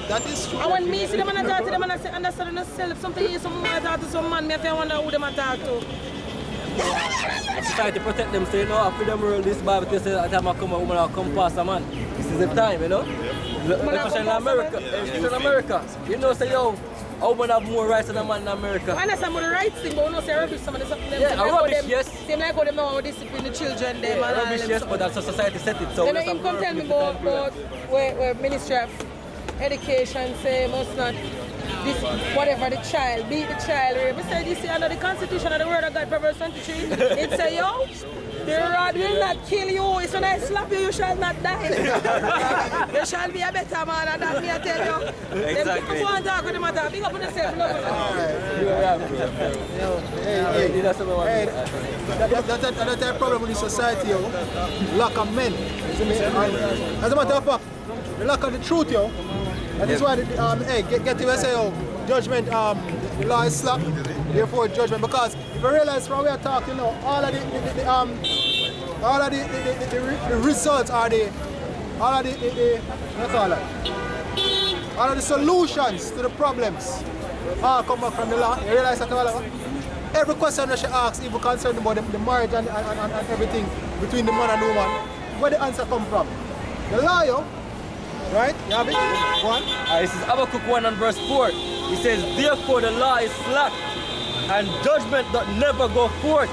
that is true. And when me see them and I talk to them and I say, understand themselves, something is some man talk to some man, me I feel wonder who them I talk to. Try to protect them, so you know, after them rule this Bible, they say that time I come, a woman will come past a man. This is the time, you know? Especially in America. Especially in America. You know, say, yo, a woman have more rights than a man in America. I understand about the rights thing, but we don't say rubbish, some of the something. Yeah, rubbish, yes. Same like how them know how to discipline the children, them and Rubbish, yes, but that's how society set it. So then him come tell me about where Ministry of Education say must not this whatever the child, beat the child. We say this is under the Constitution of the Word of God, Proverbs 23. It say, yo, the rod will not kill you. It's when I slap you, you shall not die. You shall be a better man, and that me I tell you. Exactly. Them people want to talk with them matter. Big up on yourself, love. That's a problem with the society, yo. Lack of men. As a matter of fact, the lack of the truth, yo. That is why, get to say, yo, judgment, the law is slack, therefore judgment. Because if you realize from where we're talking now, all of the results are all of the solutions to the problems all come back from the law. You realize that every question that she asks, even concerned about the marriage and everything between the man and the woman, where the answer come from? The law, yo. Right? You have it? One. This is Habakkuk 1 and verse 4. He says, therefore the law is slack, and judgment doth never go forth.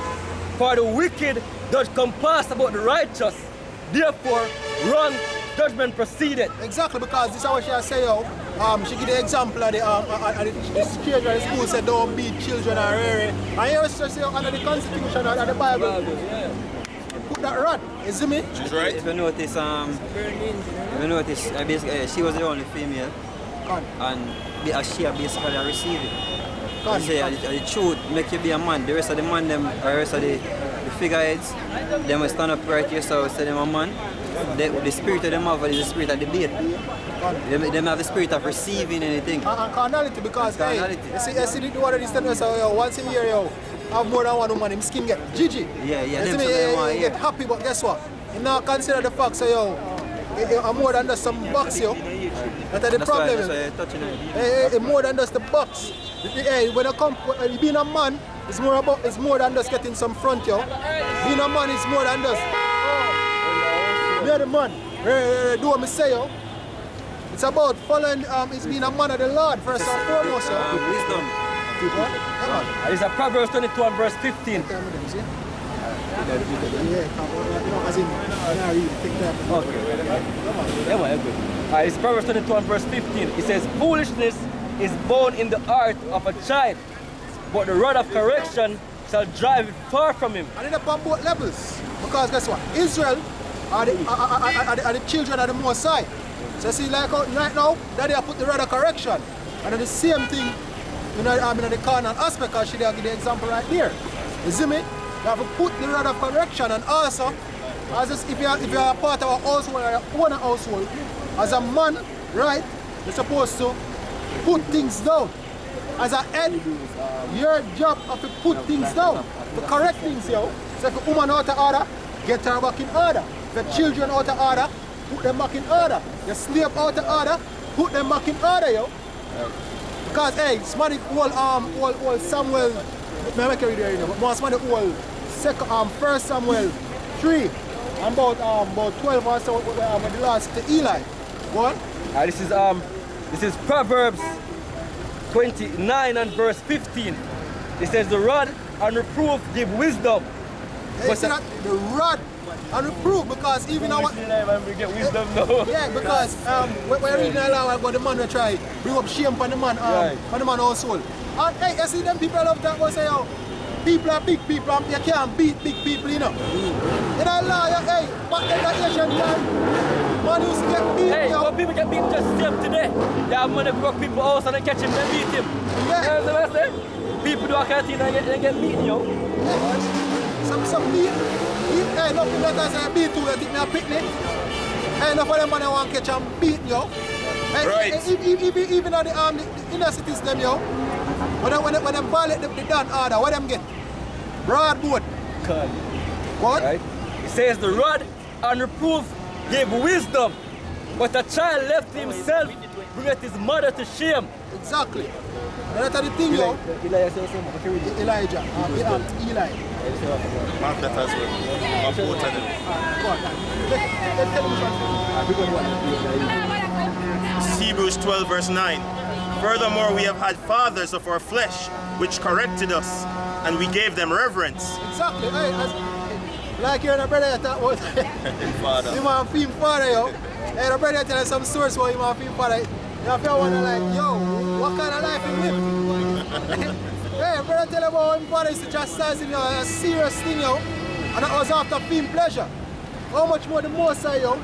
For the wicked doth compass about the righteous. Therefore, wrong judgment proceeded. Exactly, because this is what she say, yo. She give the example of the children at the school said don't beat children or and here she say under the Constitution and the Bible. Put that rod, you see me? She's right. If you notice, basically, she was the only female, and she basically received it. They say the truth make you be a man. The rest of the man, the rest of the figureheads, they will stand up right here, so say them a man. The spirit of them have is the spirit of debate. They have the spirit of receiving anything. And carnality, because carnality. Hey, you see the one of these things, so once in a year, yo, have more than one woman, him skin get Gigi. Yeah. You see me, he get happy, but guess what? You now consider the fact, so yo, I'm more than just some box, yo. That's the problem. More than just the box. Hey, when you come, being a man, it's more than just getting some front, yo. Being a man is more than just. Me the man. Do what me say, yo. It's about following. It's being a man of the Lord first and foremost, yo. Wisdom. It's a Proverbs 22 and verse 15. It's Proverbs 22 and verse 15. It says, foolishness is born in the heart of a child, but the rod of correction shall drive it far from him. And it's upon both levels. Because guess what? Israel are the children of the Most High. So see, like right now, that they have put the rod of correction. And the same thing, in the carnal aspect, because she give the example right there. You see me? You have to put the rod of correction, and also, if you are a part of a household or you own a household, as a man, right, you're supposed to put things down. As a head, your job is to put things down, to correct things, yo. So if a woman out of order, get her back in order. If the children out of order, put them back in order. The slave out of order, put them back in order, yo. Because hey, somebody whole Samuel, I make it there, but most somebody whole 1 Samuel 3 and about 12 or so with the last to Eli. What? This is Proverbs 29 and verse 15. It says the rod and reproof give wisdom. Hey, you see that? The rod and reproof, because even our... we get wisdom now. Yeah, because when we're reading the law about the man we try bring up shame on the man, on the man household. And hey, you see them people love that one say, yo, people are big people and you can't beat big people, you know. In the law, hey, back in the Asian time, man used to get beat. Hey, when people get beat just same today, they have money to broke people's house and they catch him and beat him. Yeah. You know what I'm saying? People do a kind of thing and get beaten, yo. Some beat, hey, nothing better than beat you, you think me a picnic. Hey, enough of them man want to catch and beat, yo. Hey, right. Even on the inner cities, them, yo. When they violate the done order, what them get? Broadboard. What? Right? It says the rod and reproof give wisdom, but a child left to himself bringeth his mother to shame. Exactly. And that's the thing, yo. Elijah. Eli. Mark that as well. Of both of them. Go on. Let's tell This is Hebrews 12 verse 9. Furthermore, we have had fathers of our flesh, which corrected us, and we gave them reverence. Exactly. Hey, like you're a brother that was Father. you want to feel father, yo. Hey, the brother tell us some source where you want to feel father. You have to wonder like, yo, what kind of life you live? Hey, brother tell about him father is to chastise him, yo, a serious thing, yo. And that was after feeling pleasure. How much more the most I, yo?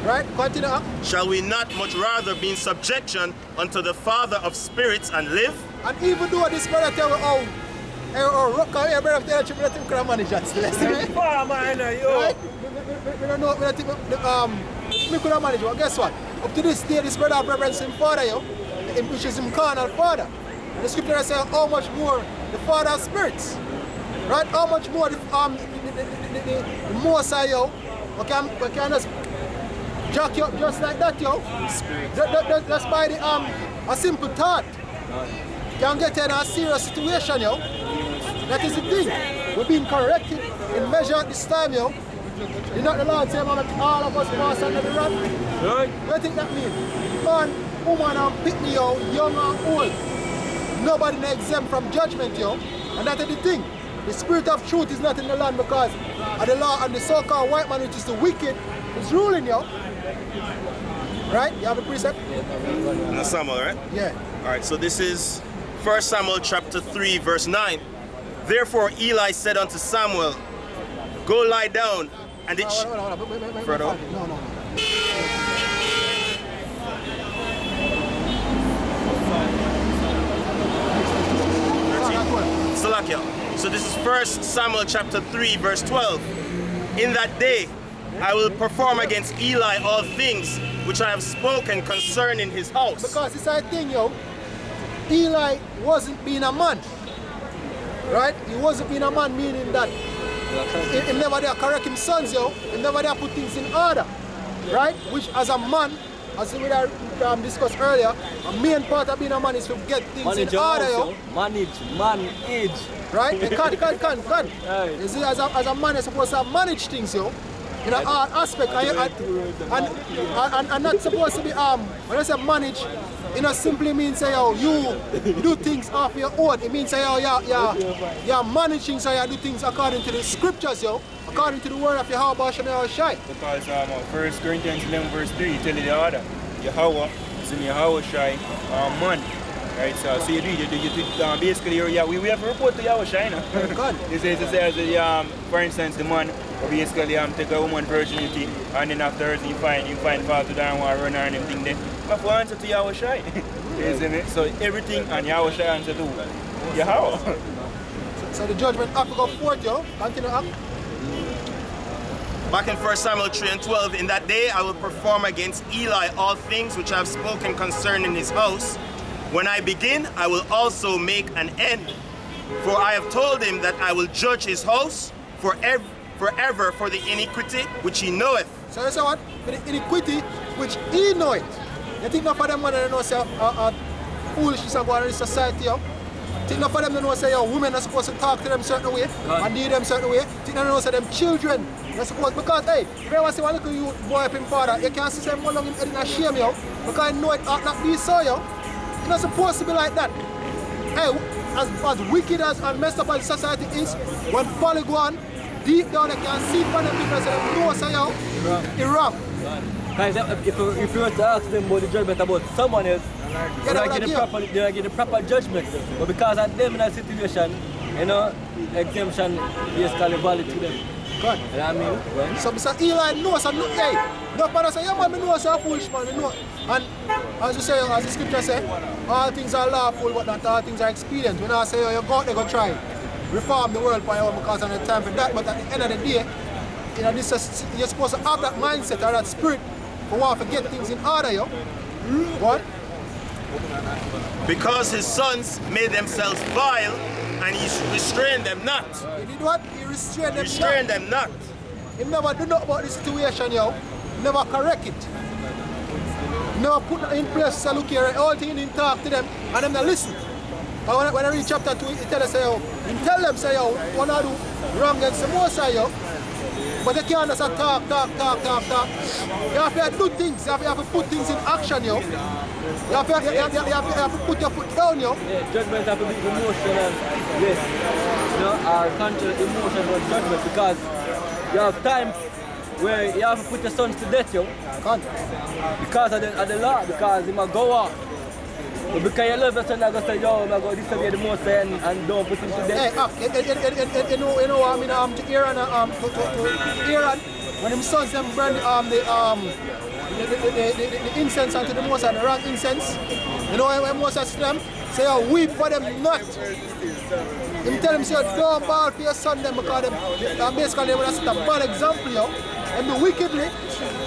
Right? Continue. Shall we not much rather be in subjection unto the Father of spirits and live? And even though this brother tell me, oh, rock out here, brother tell you, brother think can manage that still. Right? We don't know, we don't think, we could manage, but guess what? Up to this day, this brother reverence him father, yo, which is him carnal father. And the scripture says how much more the Father of spirits, right? How much more the Most High, yo, we can just jack you up just like that, yo. That's by the a simple thought. You can get in a serious situation, yo. That is the thing. We're being corrected in measure at this time, yo. You know the Lord say, man, all of us pass under the rod? Right. What do you think that means? Man, woman, and pick me, yo, young and old. Nobody is exempt from judgment, yo. And that is the thing. The spirit of truth is not in the land because of the law and the so-called white man, which is the wicked, is ruling, yo. Right? You have a precept? And Samuel, right? Yeah. Alright, so this is 1 Samuel chapter 3 verse 9. Therefore Eli said unto Samuel, go lie down, and it Hold on. Further on? No. Salakia. So this is 1 Samuel chapter 3 verse 12. In that day I will perform against Eli all things which I have spoken concerning his house. Because it's a thing, yo. Eli wasn't being a man. Right? He wasn't being a man, meaning that he never there correct his sons, yo. He never there put things in order. Right? Which as a man, as we discussed earlier, a main part of being a man is to get things Manage in your order, house, yo. Manage. Right? You can't. Right. You see, as a man, you're supposed to manage things, yo. In an art aspect, and not supposed to be when I say manage, it not simply means say yo you do things off your own. It means say yo you're managing, so you do things according to the scriptures, yo, according to the word of Yahweh Shem Shai. Because 1 Corinthians 11 verse 3 tell you the order. Yahweh is in Yahweh Shai man. Right, so you do basically we have to report to Yahweh Shai now. It says for instance the man basically take a woman virginity and then afterwards you find fault to that and want to run her and everything then. You have to answer to Yahweh Shai. Isn't it? So everything and Yahweh Shai answer to Yahweh. So the judgment have to go forth, yo. Continue up. Back in 1 Samuel 3 and 12, in that day I will perform against Eli all things which I have spoken concerning his house. When I begin, I will also make an end. For I have told him that I will judge his house forever for the iniquity which he knoweth. So you say what? For the iniquity which he knoweth. You think not for them when they know say foolishness going on in society, yo? Think not for them to know say yo, women are supposed to talk to them certain way and do them certain way. Think not know say them children are supposed, because hey, if you ever see one little you boy up in father, you can't see them one long in head in a shame, yo, because you know it ought not be so, yo. It's not supposed to be like that. Hey, as wicked as and messed up as society is, when folly go on, deep down they can see from them people say, no, say yo, it's wrong. Guys, if you were to ask them about the judgment about someone else, they're not getting the proper judgment. But because of them in that situation, you know, exemption basically valid to them. God. You know what I mean? Well, So Mr. Eli knows, and look, hey, no man say, yeah man, I know I'm a foolish man, I know. And as you say, as the scripture say, all things are lawful, but not all things are expedient. When I say, oh, you go out there, go try, reform the world for your own because of the time for that, but at the end of the day, you know, this is, you're supposed to have that mindset or that spirit for want to get things in order, yo. What? Because his sons made themselves vile, and he restrained them not. He did what? He restrained them. Restrained them not. He never do nothing about the situation, yo. He never correct it. never put in place, say, look here, all thing didn't talk to them, and them not listen. And when I read chapter 2, it tell us, say, yo, tell them, say, yo, what I do wrong against the Most High, yo. But they can't just talk. You have to do things, you have to put things in action, yo. You have to put your foot down, yo. Yeah, judgment have to be emotional, yes. You know, our conscious emotion or judgment, because you have times where you have to put your sons to death, yo. Because of the law, because he might go off. But because you love your son, I'm going to say, yo, I'm going to disobey the Most High and don't put him to death. Hey, you know what I mean, to Aaron, to Aaron, when his sons them burn the incense unto the Most High, the wrong incense, you know when Moses to them, say, yo, weep for them not. Him tell them, say, don't bawl for your son them, because them, basically they would set a bad example, yo. Them do wickedly.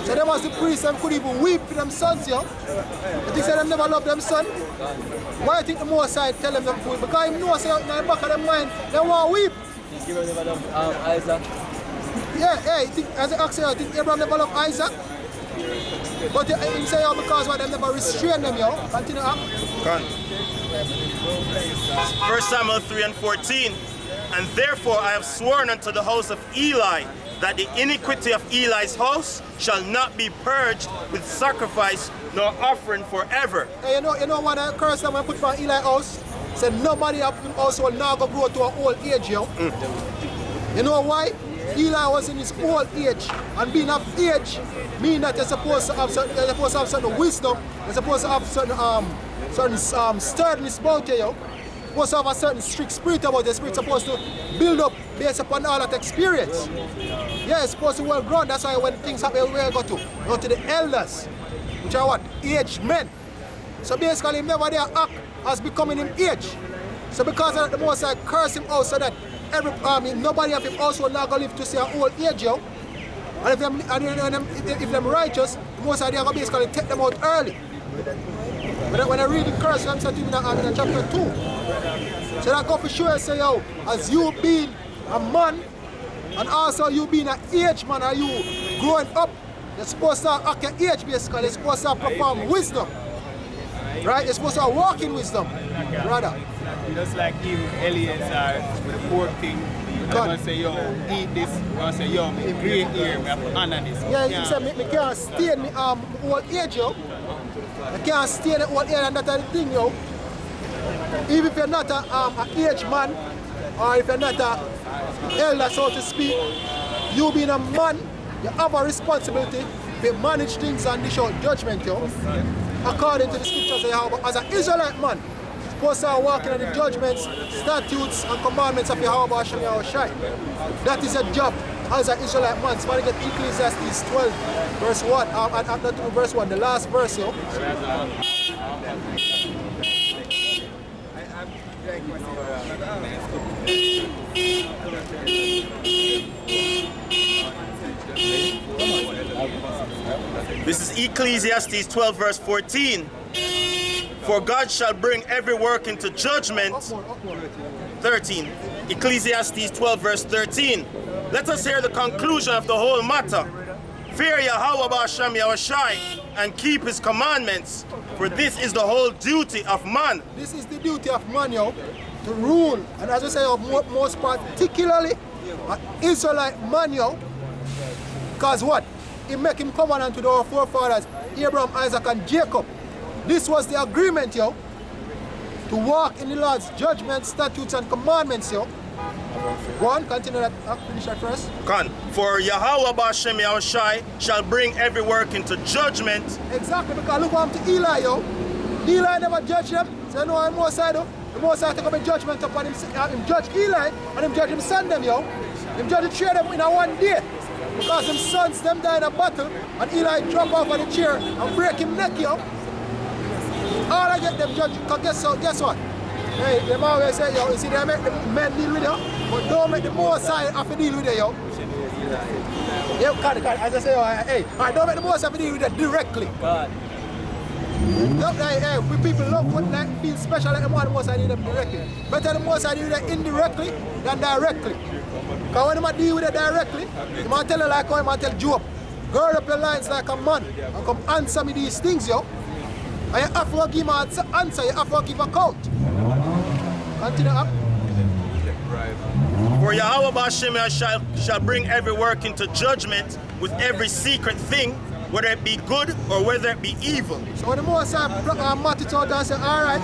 So them as the priests, them could even weep for them sons, yo. But they say them never love them son. Why do you think the Most High tell them to weep? Because he knows, say, in the back of their mind, they want to weep. You never love Isaac? Yeah, you think, as I ask you, I think Abraham never loved Isaac. But he say, yo, because why them never restrain them, yo. Continue up. Come. 1 Samuel 3:14. And therefore I have sworn unto the house of Eli that the iniquity of Eli's house shall not be purged with sacrifice nor offering forever. Hey, you know what I curse them when I put for Eli's house? Said nobody of him also will now go grow to an old age, yo. You know why? Eli was in his old age, and being of age means that you're supposed to have certain wisdom, you're supposed to have certain sturdiness about you, yo. You're supposed to have a certain strict spirit about your spirit, supposed to build up based upon all that experience. Yeah, it's supposed to be well grown. That's why when things happen, where you go to the elders, which are what? Aged men. So basically, him never there act as becoming him age. So because of that, the Most High curse him out so that nobody of him also will not go live to see an old age, yo. And if them righteous, the Most High they are going to basically take them out early. When I read the curse, I'm saying to you in chapter 2. So that go for sure say, yo, as you being a man, and also you being an age man, are you growing up, you're supposed to act your age basically, you're supposed to perform wisdom. Right? You're supposed to walk in wisdom, brother. Just like him, Eliezer, with the pork thing. I'm going to say, yo, eat this. I'm going to say, yo, me great here, we have to honor this. Yeah, you say, me can't stay in my old age, yo. I can't stay in the old age, and that's the thing, yo. Even if you're not an age man, or if you're not an elder, so to speak, you being a man, you have a responsibility to manage things and dish out judgment, yo. According to the scriptures, as an Israelite man, you're supposed to walk in the judgments, statutes, and commandments of Yahweh Hashem Yahushai. That is a job as an Israelite man. So when you get Ecclesiastes 12, verse 1, not verse 1, the last verse, yo. This is Ecclesiastes 12 verse 14. For God shall bring every work into judgment. 13. Ecclesiastes 12 verse 13. Let us hear the conclusion of the whole matter. Fear Yahweh B'Hashem Yahushai and keep his commandments, for this is the whole duty of man. This is the duty of man, yo, to rule. And as I say, most particularly, an Israelite man, yo, because what? He make him covenant to our forefathers, Abraham, Isaac, and Jacob. This was the agreement, yo, to walk in the Lord's judgments, statutes, and commandments, yo. Go on, continue that, finish that first. Con. For Yahweh B'Hashem Yahushai shall bring every work into judgment. Exactly, because look what happened to Eli, yo. Eli never judged them. So no, I'm more side, though. The Most High take up a judgment upon him, him judge Eli, and him judge him son them, yo. Him judge the three of them in a one day. Because them sons, them die in a battle, and Eli drop off of the chair and break him neck, yo. All I get them judge, because guess what? Hey, them always say, yo, you see, they make the men deal with you, but don't make the Most High have to deal with you, yo. Yeah, as I say, hey, don't make the Most High have to deal with you directly. God. Look, hey, we people love what like feel special like the Most High deal with them directly. Better the Most High deal with them indirectly than directly. Because when they deal with it directly, you might tell you like how you might tell Job, gird up your lines like a man and come answer me these things, yo. And you have to give him an answer, you have to give a count. Continue up. For Yahweh Bashim shall bring every work into judgment with every secret thing, whether it be good or whether it be evil. So when the Most High mat it out and say, alright,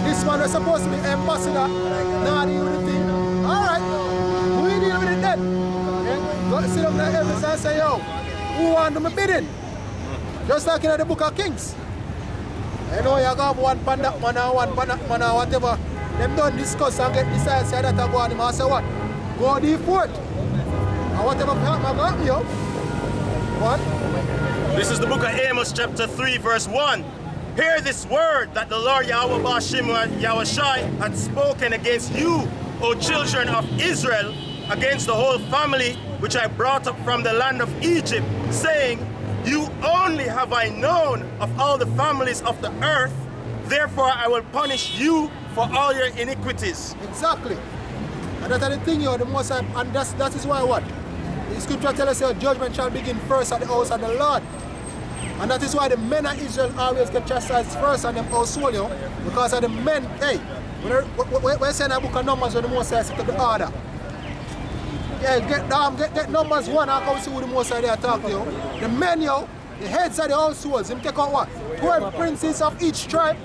this man was supposed to be ambassador, now deal with the thing. Alright, we deal with it then. Okay? Go sit up there every and say, yo, who want to do my bidding? Just like in the Book of Kings. You know, you have one pandak man and one pandak man or whatever. Them don't discuss and get decided, say that I go on him and say what? Go the fort. And whatever happen, I got you. What? This is the book of Amos chapter 3 verse 1. Hear this word that the Lord Yahweh Bashim Yahushai had spoken against you, O children of Israel, against the whole family which I brought up from the land of Egypt, saying, you only have I known of all the families of the earth, therefore I will punish you for all your iniquities. Exactly. And that's the thing, the Most High, and that is why what? The scripture tells us that judgment shall begin first at the house of the Lord. And that is why the men of Israel always get chastised first on them household, because of the men, hey, we're saying a book of Numbers when the Most High set up the order. Yeah, get Numbers 1 and come see who the Most High there talk to you. The men, the heads of the households, him take out what? 12 princes of each tribe.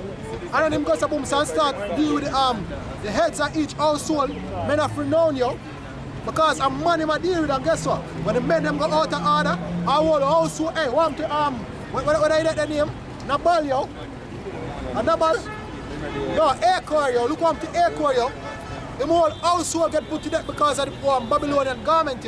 And then him goes up and start deal with the heads of each household, men of renown, because a man him a deal with, and guess what? When the men them go out of order, our whole household, hey, want to what I get the name? Nabal, A Nabal? No, Acor, look what to Acor, The whole household get put to death because of the Babylonian garment,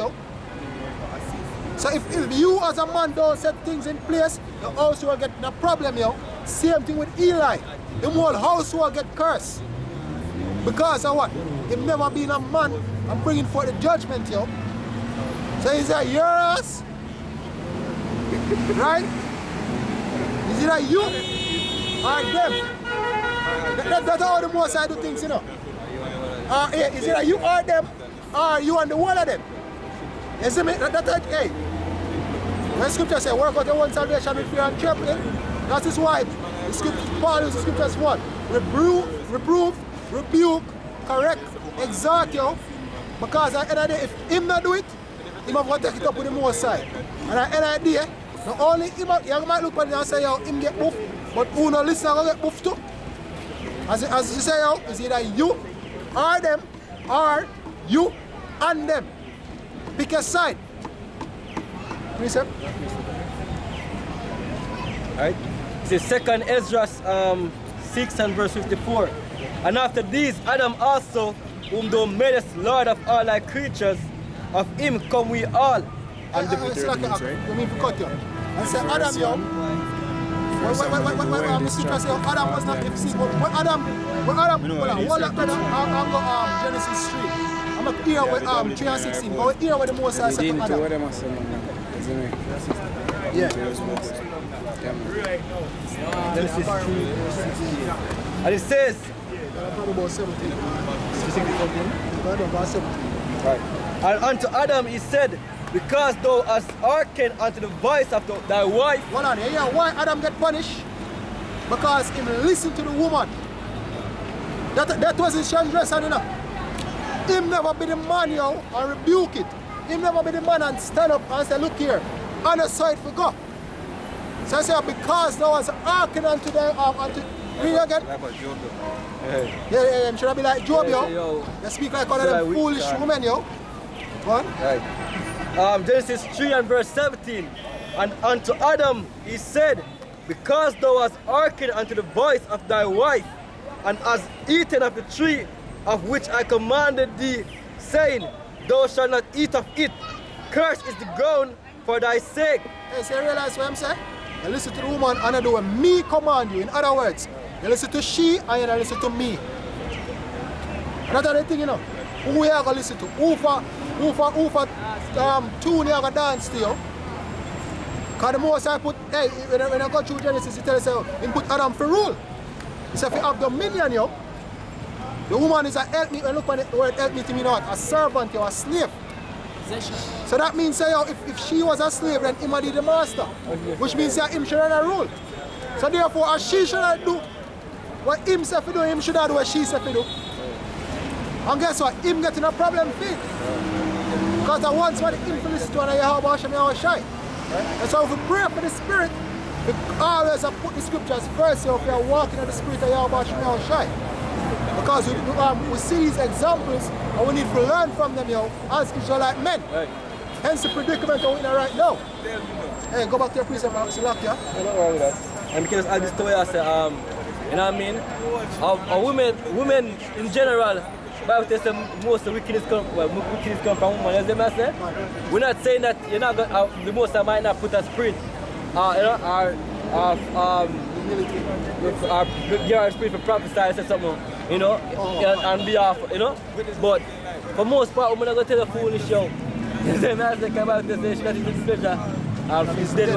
So if you as a man don't set things in place, the household get a problem, Same thing with Eli. The whole household get cursed. Because of what? Him never been a man and bringing forth the judgment, So is that your ass? Right? Is it that you or them? That's how the Most High do things, Is it that you or them or you and the one of them? You see me? Hey. When scripture says work out your own salvation with fear and trembling, that is why Paul uses the scriptures what? Reprove, rebuke, correct, exhort you. Because at the end of the day, if him not do it, him have to take it up with the Most High. And at the end of the day, not only him, you might look at him and say, him get buff, but who no listen will get buff too. As you say, it's either you or them, or you and them. Pick a side. Please, sir. Right? It's 2nd Ezra 6 and verse 54. And after these, Adam also, whom thou madest Lord of all thy creatures, of him come we all. And you mean to cut you? And say, Adam, when scripture say Adam was not kept sick, but when Adam, hold up, brother, I'll go Genesis 3. I'm going to hear with 3 and 16. But we hear what the Most High said to Adam. Yeah. Genesis 3, verse 16. And it says, about 17. About 17. Right. And unto Adam he said, because thou hast hearkened unto the voice of thy wife. Hold on, why Adam get punished? Because he listened to the woman. That was his transgression, Him never be the man, and rebuke it. Him never be the man and stand up and say, look here, on the side for God. So I say, because thou hast hearkened unto the, read again. Yeah, should I be like Job, They speak like one of them foolish women, What? Right. Genesis 3 and verse 17. And unto Adam he said, because thou hast hearkened unto the voice of thy wife, and hast eaten of the tree of which I commanded thee, saying, thou shalt not eat of it. Cursed is the ground for thy sake. Hey, so you realize what I'm saying? You listen to the woman and you do what me command you. In other words, you listen to she and you listen to me. That's the thing, Who you are going to listen to? Who for tune you are going to dance to you? Because the Most High put, hey, when I go through Genesis, he tells you, he put Adam for rule. He said, if you have dominion, the woman is a helpmeet. When you look at the word helpmeet, you mean what? A servant, a slave. So that means, if she was a slave, then him would be the master. Which means him should run a rule. So therefore, as she should not do what him say to do, him should not do what she say to do. And guess what? Him getting a problem fit. Because the ones what him to listen to and Yahweh Hashem Yahweh Shai. And so if we pray for the Spirit, we always put the scriptures first, so if we are walking in the Spirit of Yahweh Hashem Yahweh Shai. Because we see these examples and we need to learn from them, as Israelite men. Right. Hence the predicament we're in right now. Hey, go back to your precept, Selak, yeah? And because I just told you, I say, you know what I mean? Women in general, Bible tells them most of wickedness come from women. As them I say, we're not saying that you're not gonna, the most I might not put a spirit, give our spirit for prophesy or something, and be off, But for most part, women are gonna tell a foolish show. You see me? I say, come out there, say she not in displeasure. She's dead,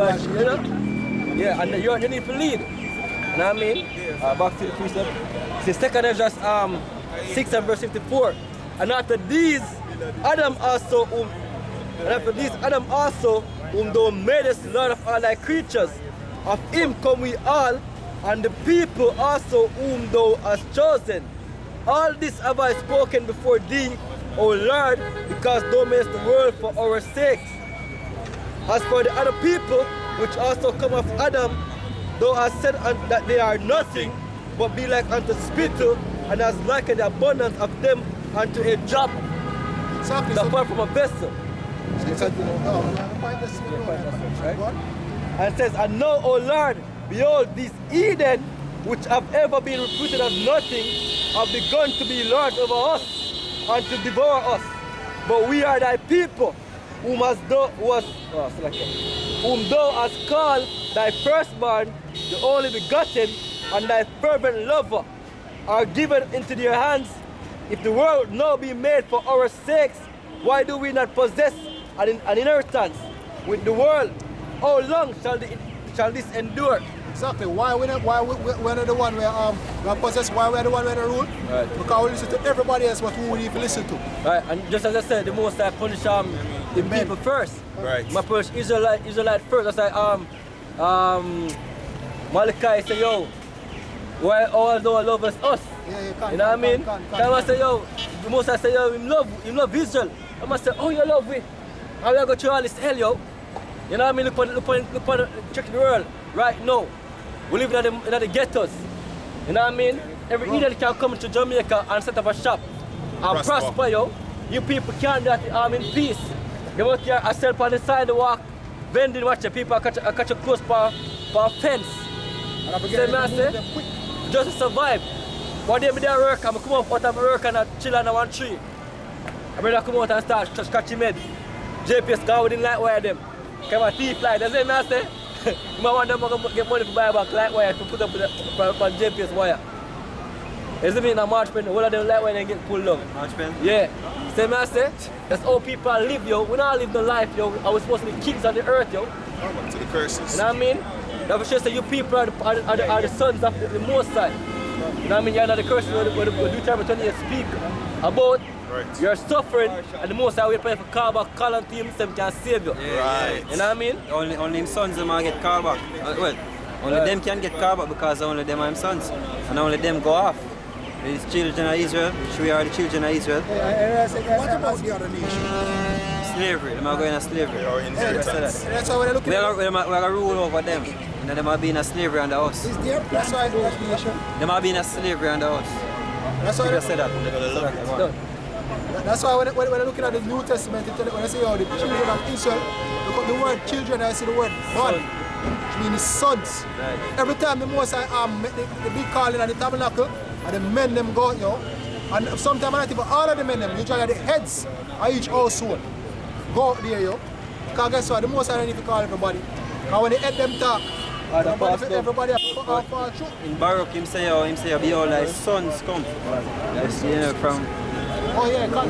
Yeah, and you need to lead. You know what I mean? Back to the precept. It says 2 Ezra 6 and verse 54. And after these, Adam also, whom thou madest Lord of all thy creatures, of him come we all, and the people also whom thou hast chosen. All this have I spoken before thee, O Lord, because thou madest the world for our sakes. As for the other people, which also come of Adam, thou hast said that they are nothing, but be like unto spittle, and has likened the abundance of them unto a drop that fell from a vessel. And says, and now, O Lord, behold, these Eden, which have ever been reputed as nothing, have begun to be lords over us and to devour us. But we are thy people, whom thou hast called thy firstborn, the only begotten, and thy fervent lover, are given into their hands. If the world now be made for our sakes, why do we not possess an inheritance with the world? How long shall this endure? Exactly. Why we're not the one where we possess? Why we're the one where they rule? Right. Because we listen to everybody else what we need to listen to. Right. And just as I said, the most I punish the people first. Right. My punish Israelite first. That's like Malachi say, yo, why all those love us? Yeah, you know what I mean? I say, yo, the most I say, yo, him love Israel. I must say, oh, you love me. How you go through all this hell, yo? You know what I mean? Look on check the world right now. We live in the ghettos. You know what I mean? Every Eden can come to Jamaica and set up a shop and prosper, yo. You people can't do that in peace. They want here I sell on the sidewalk, vending watch people catch a close for a fence. Say me I say, just to survive. One day I work, I come up out of work and I chill on one tree. I better come out and start scratching head. JPS go within light wire them. Come on, thief light. That's it, I say. You might want them to get money to buy back light wire to put up on JPS wire. You see me in a march pen, all of them light wire and get pulled up. March pen? Yeah. See me I say? That's how people live, yo. We don't live no life, yo. I was supposed to be kings on the earth, yo. To the curses. You know what I mean? That's for sure you people are the sons of the Most High. You know what I mean? You're not the curses where Deuteronomy 28 speak about. Right. You're suffering, and the Most High will pray for call back, call on to himself can save you. Yeah, right. You know what I mean? Only him sons them get called back. Only them can get called back because only them are him sons. And only them go off. These children of Israel, which we are the children of Israel. What about the other nation? Slavery, them are going to slavery. Or inheritance. That's why we're looking We are going to rule over them. And them are being a slavery under us. That's why that nation. Them are being a slavery under us. That's why I said that. That's why when they're looking at the New Testament, when I say the children of Israel, look at the word children, I see the word born, which means sons. Right. Every time the Most High make the big calling at the tabernacle, and the men them go out, and sometimes not even all of the men them, usually the heads of each household go out there, Because guess what, the Most High don't need to call everybody. And when the head them talk, everybody fall through. In Baruch, him say, behold, thy sons come. That's, from... Oh yeah, come,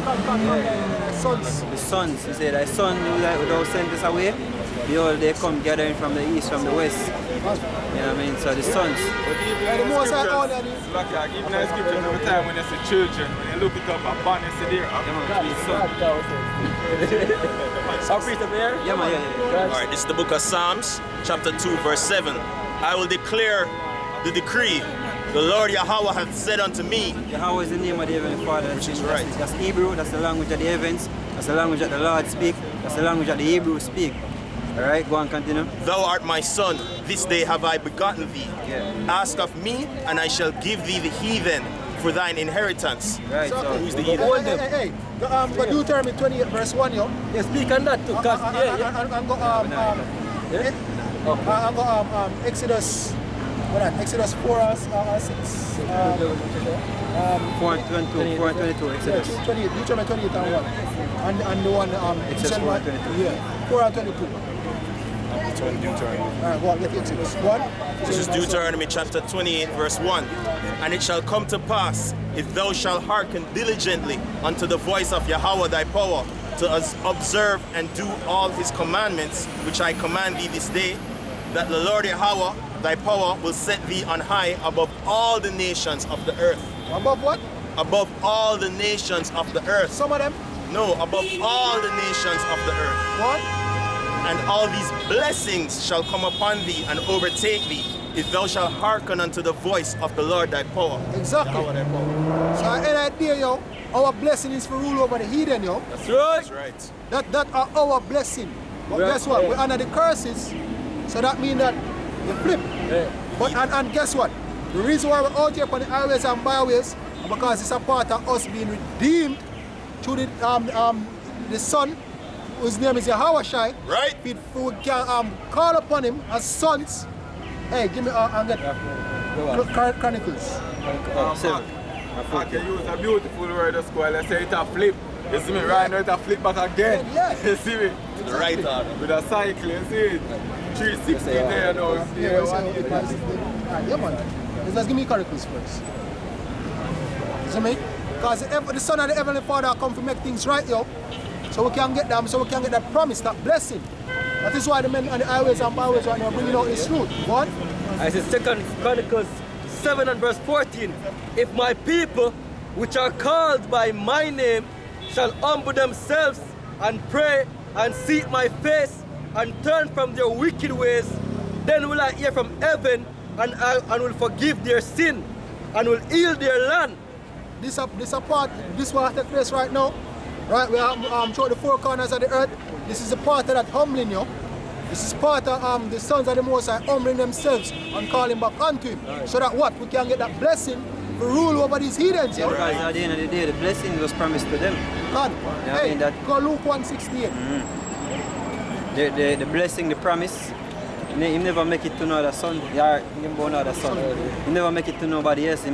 sons. The sons, he said, thy son who thou sentest away, behold, they come gathering from the east, from the west. You know what I mean? So the sons. The Most High all that is. Like, even in scripture, every time when they say children, when you look it up, a born, you see there, Our priest up there? Yeah, man, yeah. Alright, this is the book of Psalms, chapter 2, verse 7. I will declare the decree. The Lord Yahweh hath said unto me. Yahweh is the name of the Heavenly Father. Which is right. That's Hebrew, that's the language of the heavens, that's the language that the Lord speak, that's the language that the Hebrews speak. Alright, go on, continue. Thou art my son, this day have I begotten thee. Yeah. Ask of me, and I shall give thee the heathen for thine inheritance. Right, so who's the heathen? Hey, go Deuteronomy 28 verse 1, yo. Yeah, speak on that too, cause And go Exodus, Exodus 4 or 6. 4:22, Exodus. 28, Deuteronomy 28 and 1. And the one Exodus 4:22. Yeah, 4 and 22. Alright, go on, get the Exodus. 1. This is Deuteronomy chapter 28 verse 1. And it shall come to pass, if thou shalt hearken diligently unto the voice of Yahweh thy power, to observe and do all his commandments, which I command thee this day, that the Lord Yahweh thy power will set thee on high above all the nations of the earth. Above what? Above all the nations of the earth. Some of them. No, above all the nations of the earth. What? And all these blessings shall come upon thee and overtake thee, if thou shalt hearken unto the voice of the Lord thy power. Exactly. Yahweh thy power. So any idea, yo, our blessing is for rule over the heathen, yo. that's right. That's right. That are our blessing. But Right. guess what? We're under the curses. So that means that you flip. Yeah. But and guess what? The reason why we're out here on the highways and byways is because it's a part of us being redeemed through the Son, whose name is Yahweh Shai. Right? We can call upon him as sons. Hey, give me and get Chronicles. I can use a beautiful word of school. Let's say it's a flip. You see me right now, it's a flip back again. Yeah. You see me? Right on. With a cycle, you see it? 360 there now. Yeah, man. Let's give me Chronicles first. You see me? Because the Son of the Heavenly Father come to make things right, yo. So we can get them, so we can get that promise, that blessing. That is why the men on the highways and byways right now are bringing out this truth. What? I said 2 Chronicles 7 and verse 14. If my people, which are called by my name, shall humble themselves and pray and seek my face and turn from their wicked ways, then will I hear from heaven and will forgive their sin and will heal their land. This will take place right now. Right, we are throughout the four corners of the earth. This is a part of that humbling, yo. This is part of the sons of the Most High humbling themselves and calling back unto him. Right. So that what? We can get that blessing to rule over these heathens, yo. Because at the end of the day, the blessing was promised to them. God, Yeah, hey, I mean that- go Luke 1:68. The blessing, the promise, he never make it to no other son. He never make it to nobody else.